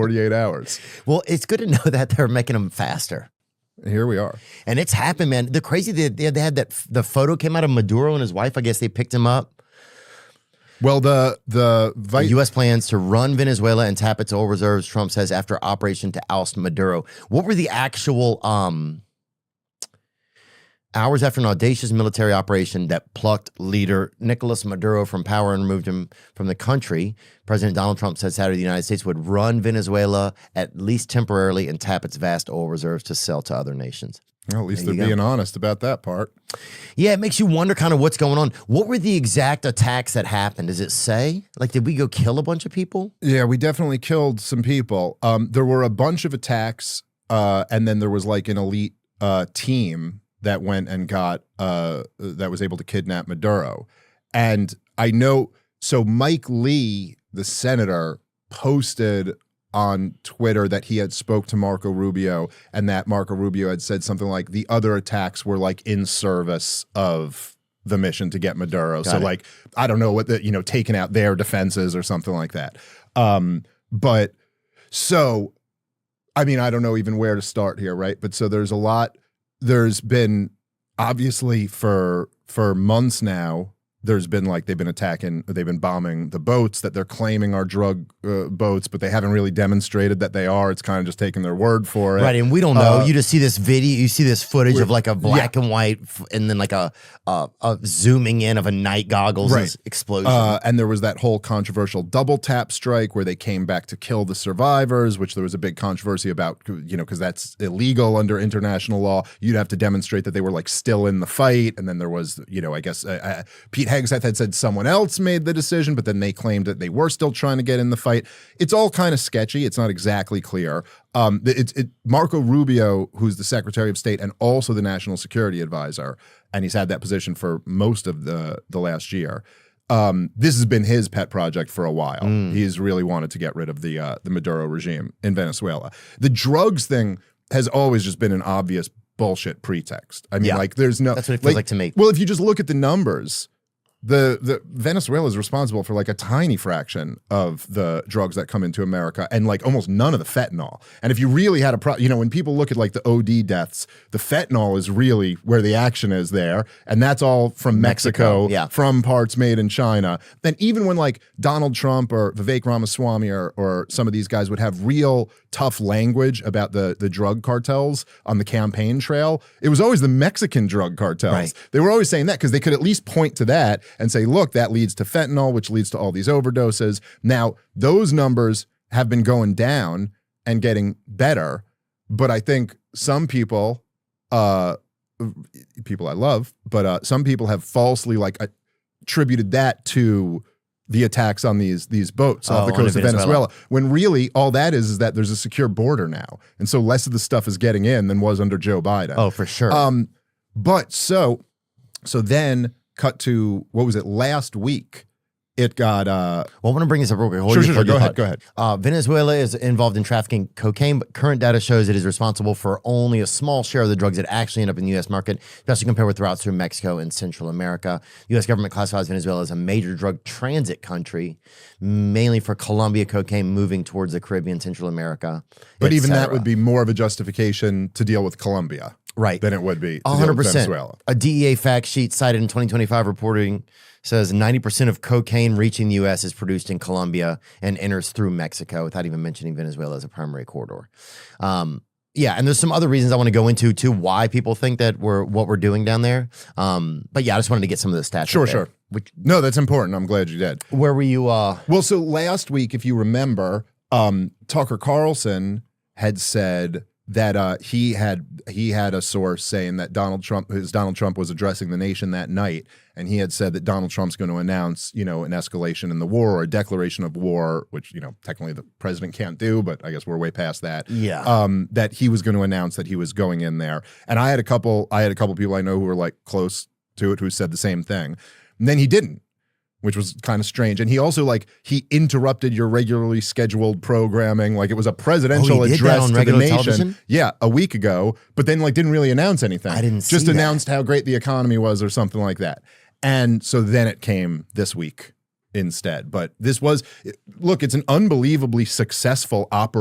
48 hours. Well, it's good to know that they're making them faster. Here we are. And it's happened, man. The crazy, they had the photo came out of Maduro and his wife. I guess they picked him up. Well, the U.S. plans to run Venezuela and tap its oil reserves, Trump says, after operation to oust Maduro. What were the actual hours after an audacious military operation that plucked leader Nicolas Maduro from power and removed him from the country? President Donald Trump said Saturday the United States would run Venezuela at least temporarily and tap its vast oil reserves to sell to other nations. Well, at least they're being honest about that part. Yeah, it makes you wonder kind of what's going on. What were the exact attacks that happened? Does it say? Like, did we go kill a bunch of people? Yeah, we definitely killed some people. There were a bunch of attacks, and then there was like an elite team that went and got, that was able to kidnap Maduro. And I know, so Mike Lee, the senator, posted on Twitter that he had spoke to Marco Rubio and that Marco Rubio had said something like the other attacks were like in service of the mission to get Maduro. So like, I don't know what the, you know, taking out their defenses or something like that. But so, I mean, I don't know even where to start here, right? But so there's a lot, there's been obviously for months now, there's been like they've been bombing the boats that they're claiming are drug boats, but they haven't really demonstrated that they are. It's kind of just taking their word for it. Right, and we don't know. You just see this video, you see this footage of like a black and white, and then like a zooming in of a night goggles explosion. And there was that whole controversial double tap strike where they came back to kill the survivors, which there was a big controversy about, you know, because that's illegal under international law. You'd have to demonstrate that they were like still in the fight. And then there was, you know, I guess Pete Hegseth had said someone else made the decision, but then they claimed that they were still trying to get in the fight. It's all kind of sketchy. It's not exactly clear. Marco Rubio, who's the Secretary of State and also the National Security Advisor, and he's had that position for most of the last year. This has been his pet project for a while. He's really wanted to get rid of the Maduro regime in Venezuela. The drugs thing has always just been an obvious bullshit pretext. I mean, like there's no. That's what it feels like to me. Well, if you just look at the numbers, the Venezuela is responsible for like a tiny fraction of the drugs that come into America and like almost none of the fentanyl. And if you really had you know, when people look at like the OD deaths, the fentanyl is really where the action is there. And that's all from Mexico. From parts made in China. Then even when like Donald Trump or Vivek Ramaswamy or some of these guys would have real tough language about the drug cartels on the campaign trail, it was always the Mexican drug cartels. Right. They were always saying that because they could at least point to that and say, look, that leads to fentanyl, which leads to all these overdoses. Now, those numbers have been going down and getting better, but I think some people, people I love, but some people have falsely like attributed that to the attacks on these boats off the coast of Venezuela, when really all that is that there's a secure border now. And so less of the stuff is getting in than was under Joe Biden. Oh, for sure. But so then cut to, what was it, last week, it got... well, I want to bring this up real quick. Sure, go ahead. Venezuela is involved in trafficking cocaine, but current data shows it is responsible for only a small share of the drugs that actually end up in the U.S. market, especially compared with routes through Mexico and Central America. The U.S. government classifies Venezuela as a major drug transit country, mainly for Colombia cocaine moving towards the Caribbean, Central America. But even that would be more of a justification to deal with Colombia. Right. Than it would be to 100%. deal with Venezuela. A DEA fact sheet cited in 2025 reporting says 90% of cocaine reaching the U.S. is produced in Colombia and enters through Mexico, without even mentioning Venezuela as a primary corridor. Yeah, and there's some other reasons I want to go into too why people think that what we're doing down there. But yeah, I just wanted to get some of the stats. Sure. No, that's important. I'm glad you did. Where were you? Well, so last week, if you remember, Tucker Carlson had said that he had a source saying that Donald Trump was addressing the nation that night, and he had said that Donald Trump's going to announce, you know, an escalation in the war or a declaration of war, which, you know, technically the president can't do, but I guess we're way past that. Yeah. That he was going to announce that he was going in there, and I had a couple people I know who were like close to it who said the same thing, and then he didn't, which was kind of strange. And he also he interrupted your regularly scheduled programming. Like it was a presidential address to the nation. Television? Yeah, a week ago, but then didn't really announce anything. I didn't see announced how great the economy was or something like that. And so then it came this week instead. But this was, look, it's an unbelievably successful operation.